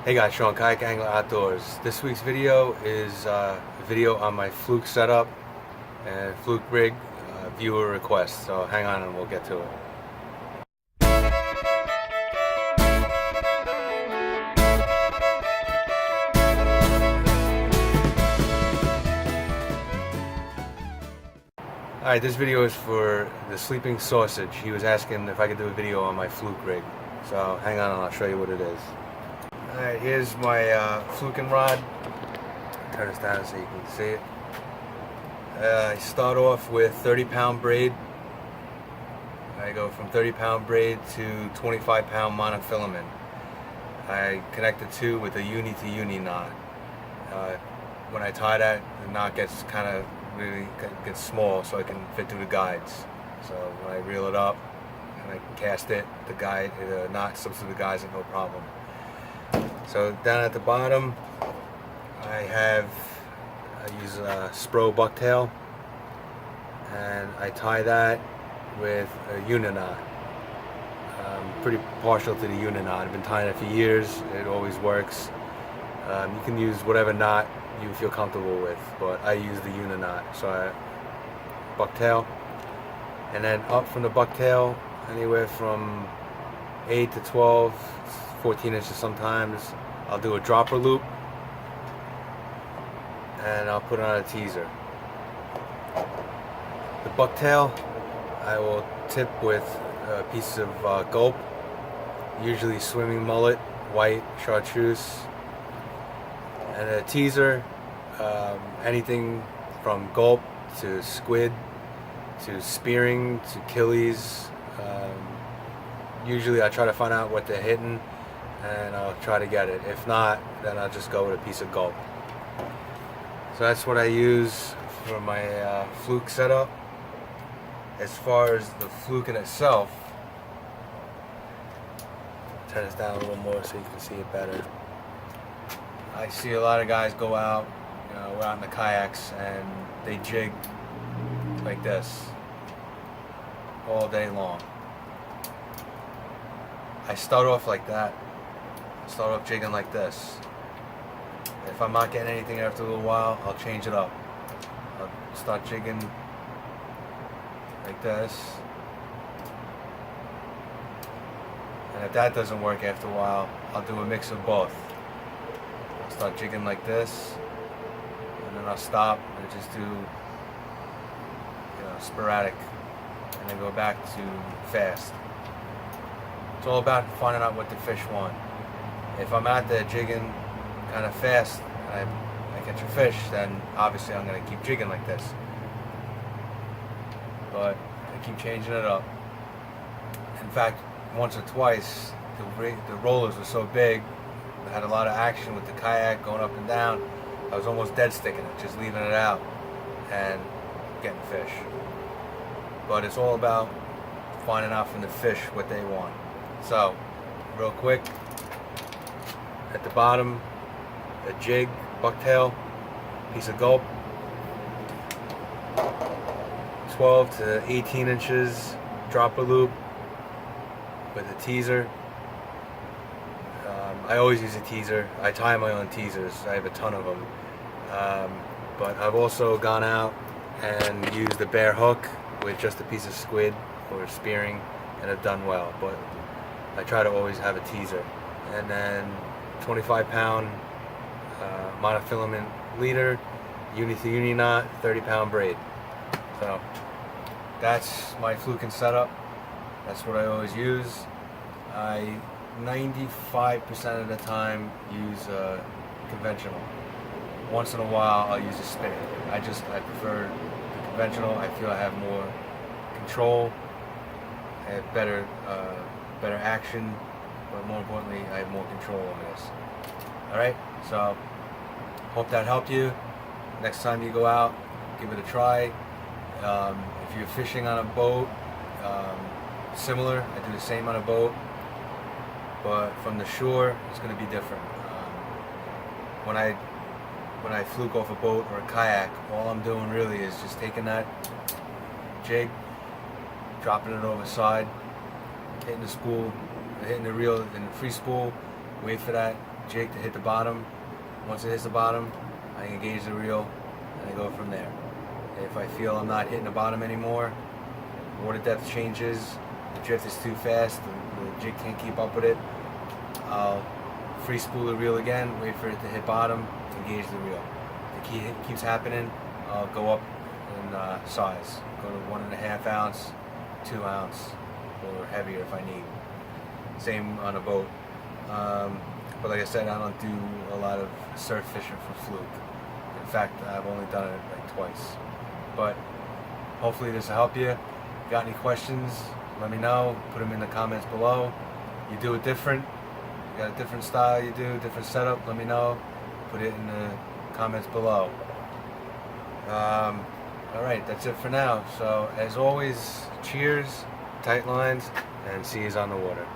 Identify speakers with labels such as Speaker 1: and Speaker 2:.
Speaker 1: Hey guys, Sean, Kayak Angler Outdoors. This week's video is a video on my Fluke setup and Fluke rig, viewer request. So hang on and we'll get to it. Alright, this video is for the Sleeping Sausage. He was asking if I could do a video on my Fluke rig. So hang on and I'll show you what it is. Alright, here's my fluking rod. Turn this down so you can see it. I start off with 30-pound braid. I go from 30-pound braid to 25-pound monofilament. I connect the two with a uni-to-uni knot. When I tie that, the knot gets really gets small so I can fit through the guides. So when I reel it up and I cast it, the knot slips through the guides and no problem. So down at the bottom, I use a Spro bucktail, and I tie that with a uni-knot. I'm pretty partial to the uni-knot. I've been tying it for years. It always works. You can use whatever knot you feel comfortable with, but I use the uni-knot. So I bucktail, and then up from the bucktail, anywhere from 8 to 12, 14 inches sometimes, I'll do a dropper loop and I'll put it on a teaser. The bucktail I will tip with a piece of gulp, usually swimming mullet, white chartreuse, and a teaser, anything from gulp to squid to spearing to killies. Usually I try to find out what they're hitting and I'll try to get it. If not, then I'll just go with a piece of gulp. So that's what I use for my Fluke setup. As far as the fluke in itself, turn this down a little more so you can see it better. I see a lot of guys go out, we're out in the kayaks and they jig like this all day long. I start off like that. Start off jigging like this. If I'm not getting anything after a little while, I'll change it up. I'll start jigging like this. And if that doesn't work after a while, I'll do a mix of both. I'll start jigging like this, and then I'll stop and just do sporadic, and then go back to fast. It's all about finding out what the fish want. If I'm out there jigging kind of fast and I catch a fish, then obviously I'm going to keep jigging like this. But I keep changing it up. In fact, once or twice, the rollers were so big, I had a lot of action with the kayak going up and down. I was almost dead sticking it, just leaving it out and getting fish. But it's all about finding out from the fish what they want. So, real quick, at the bottom, a jig, bucktail, piece of gulp, 12 to 18 inches dropper loop with a teaser. I always use a teaser. I tie my own teasers. I have a ton of them. But I've also gone out and used the bare hook with just a piece of squid or spearing, and have done well. But I try to always have a teaser. And then 25-pound monofilament leader, uni-to-uni knot, 30-pound braid. So that's my fluking setup. That's what I always use. I 95% of the time use conventional. Once in a while I'll use a spinning. I prefer the conventional. I feel I have more control. I have better action, but more importantly, I have more control over this. Alright, so hope that helped you. Next time you go out, give it a try. If you're fishing on a boat, similar, I do the same on a boat, but from the shore, it's going to be different. When I fluke off a boat or a kayak, all I'm doing really is just taking that jig, dropping it over the side, hitting the spool, hitting the reel in the free spool, wait for that jig to hit the bottom. Once it hits the bottom, I engage the reel and I go from there. If I feel I'm not hitting the bottom anymore, water depth changes, the drift is too fast, the jig can't keep up with it, I'll free spool the reel again, wait for it to hit bottom, engage the reel. If it keeps happening, I'll go up in size. Go to 1.5 ounce, 2 ounce, or heavier if I need. Same on a boat. But like I said, I don't do a lot of surf fishing for Fluke. In fact, I've only done it like twice. But hopefully this will help you. Got any questions, let me know. Put them in the comments below. You do it different. You got a different style you do, different setup, let me know. Put it in the comments below. Alright, that's it for now. So as always, cheers, tight lines, and see you on the water.